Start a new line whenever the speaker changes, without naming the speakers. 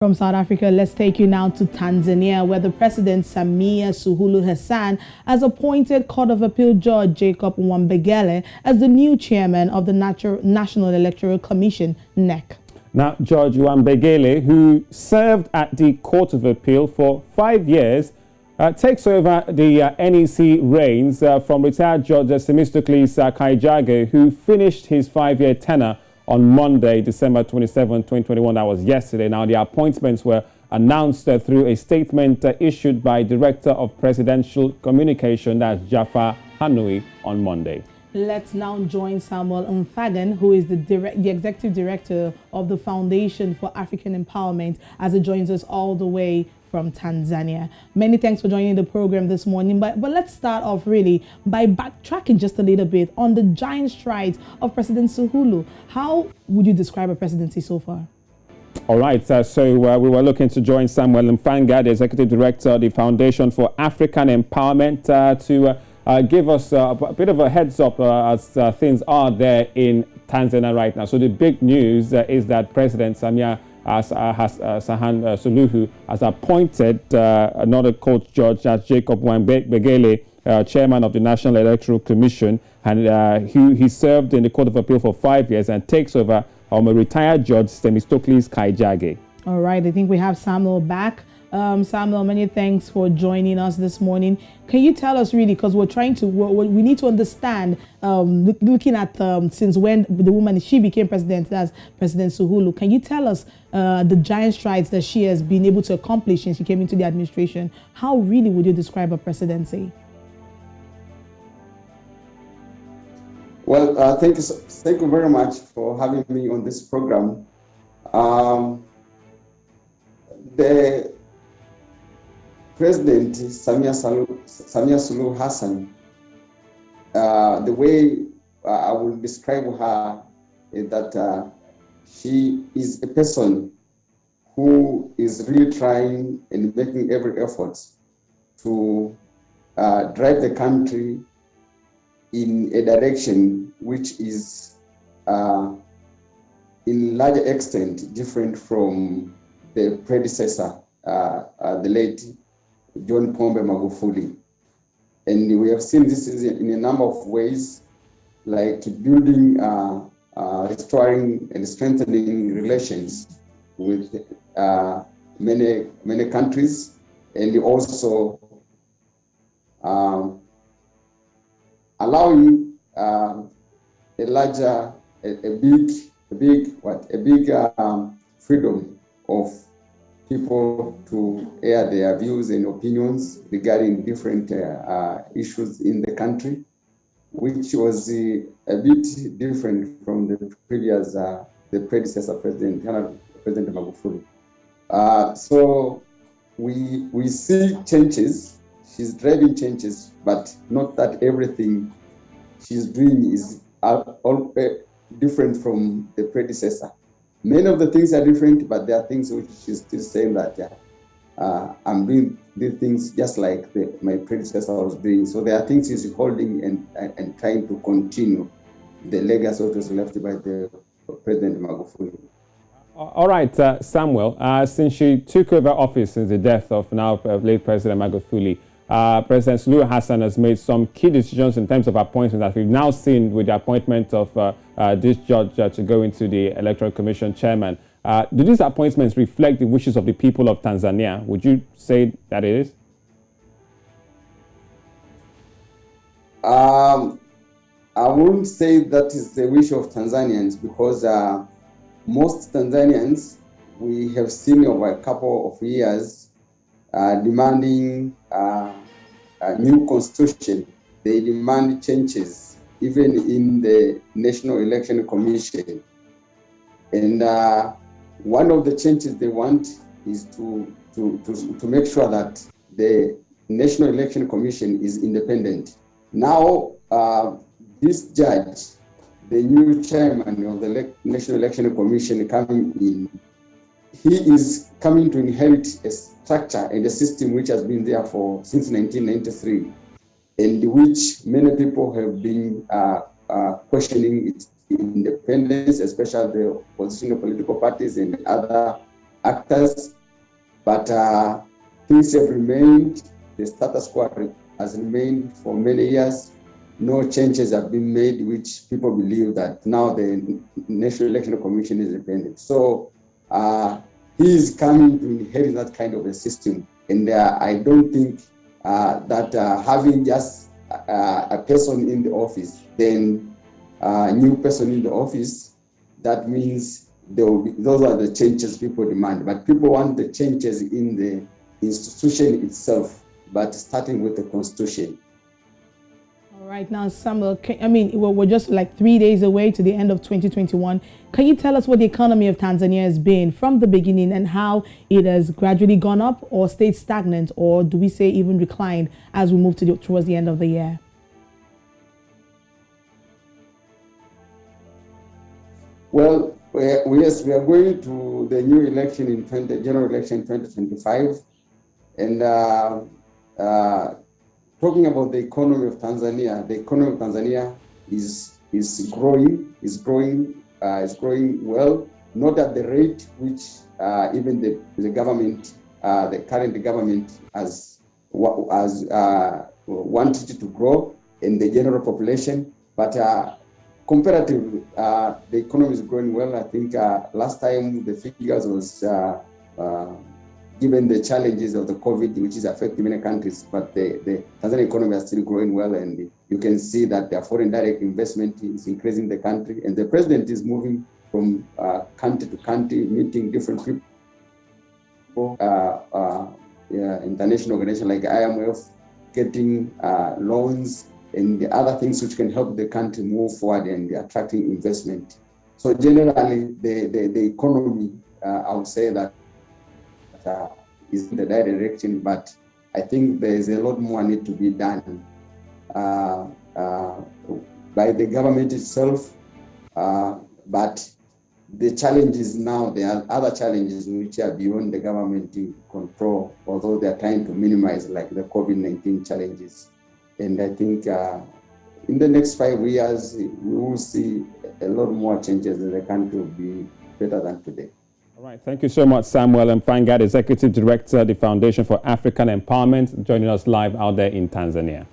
From South Africa, let's take you now to Tanzania, where the President Samia Suluhu Hassan has appointed Court of Appeal Judge Jacob Mwambegele as the new chairman of the National Electoral Commission, NEC.
Now, Judge Mwambegele, who served at the Court of Appeal for 5 years, takes over the NEC reins from retired Judge Themistocles Kaijage, who finished his 5-year tenure on Monday, December 27, 2021. That was yesterday. Now, the appointments were announced through a statement issued by Director of Presidential Communication, that's Jaffa Hanui, on Monday.
Let's now join Samuel Mfagan, who is the Executive Director of the Foundation for African Empowerment, as he joins us all the way from Tanzania. Many thanks for joining the program this morning. But let's start off really by backtracking just a little bit on the giant strides of President Suluhu. How would you describe a presidency so far?
All right, so we were looking to join Samuel Mfanga, the Executive Director of the Foundation for African Empowerment, to give us a bit of a heads up as things are there in Tanzania right now. So the big news is that President Samia Suluhu has appointed another court judge, as Jacob Mwambegele, chairman of the National Electoral Commission, and he served in the Court of Appeal for 5 years and takes over a retired Judge Themistocles Kaijage.
All right, I think we have Samuel back. Samuel, many thanks for joining us this morning. Can you tell us really, because we need to understand, looking at since when the woman, she became president, that's President Suluhu. Can you tell us the giant strides that she has been able to accomplish since she came into the administration? How really would you describe her presidency?
Well, thank you very much for having me on this program. The President Samia Suluhu Hassan, the way I will describe her is that she is a person who is really trying and making every effort to drive the country in a direction which is in larger extent different from the predecessor, the late John Pombe Magufuli. And we have seen this in a number of ways, like building, restoring and strengthening relations with many countries, and also allowing a big freedom of people to air their views and opinions regarding different issues in the country, which was a bit different from the previous, the predecessor president, President Magufuli. So we see changes. She's driving changes, but not that everything she's doing is all different from the predecessor. Many of the things are different, but there are things which she's still saying that I'm doing these things just like my predecessor was doing. So there are things she's holding and trying to continue the legacy that was left by the President Magufuli.
All right, Samuel, since she took over office since the death of now late President Magufuli, President Suluhu Hassan has made some key decisions in terms of appointments that we've now seen with the appointment of this judge to go into the Electoral Commission chairman. Do these appointments reflect the wishes of the people of Tanzania? Would you say that it is?
I wouldn't say that is the wish of Tanzanians, because most Tanzanians, we have seen over a couple of years demanding a new constitution. They demand changes, even in the National Election Commission. And one of the changes they want is to make sure that the National Election Commission is independent. Now, this judge, the new chairman of the National Election Commission coming in, he is coming to inherit a structure and a system which has been there since 1993, and which many people have been questioning its independence, especially the opposition political parties and other actors, but things have remained, the status quo has remained for many years. No changes have been made, which people believe that now the National Election Commission is independent. So he is coming to inherit that kind of a system. And I don't think that having just a person in the office, then a new person in the office, that means those are the changes people demand. But people want the changes in the institution itself, but starting with the constitution.
Right now, Samuel, we're just like 3 days away to the end of 2021. Can you tell us what the economy of Tanzania has been from the beginning and how it has gradually gone up or stayed stagnant, or do we say even declined as we move towards the end of the year?
Well, yes, we are going to the new election general election 2025, and talking about the economy of Tanzania, the economy of Tanzania is growing well, not at the rate which even the government, the current government has wanted to grow in the general population, but comparatively, the economy is growing well. I think last time the figures was given the challenges of the COVID, which is affecting many countries, but the Tanzanian economy is still growing well, and you can see that the foreign direct investment is increasing the country, and the president is moving from country to country, meeting different people, international organizations like IMF, getting loans and the other things which can help the country move forward and attracting investment. So generally, the economy, I would say that is in the right direction, but I think there is a lot more need to be done by the government itself. But the challenges now, there are other challenges which are beyond the government control, although they are trying to minimize, like the COVID-19 challenges. And I think in the next 5 years, we will see a lot more changes and the country will be better than today.
All right. Thank you so much, Samuel Mfangad, Executive Director, the Foundation for African Empowerment, joining us live out there in Tanzania.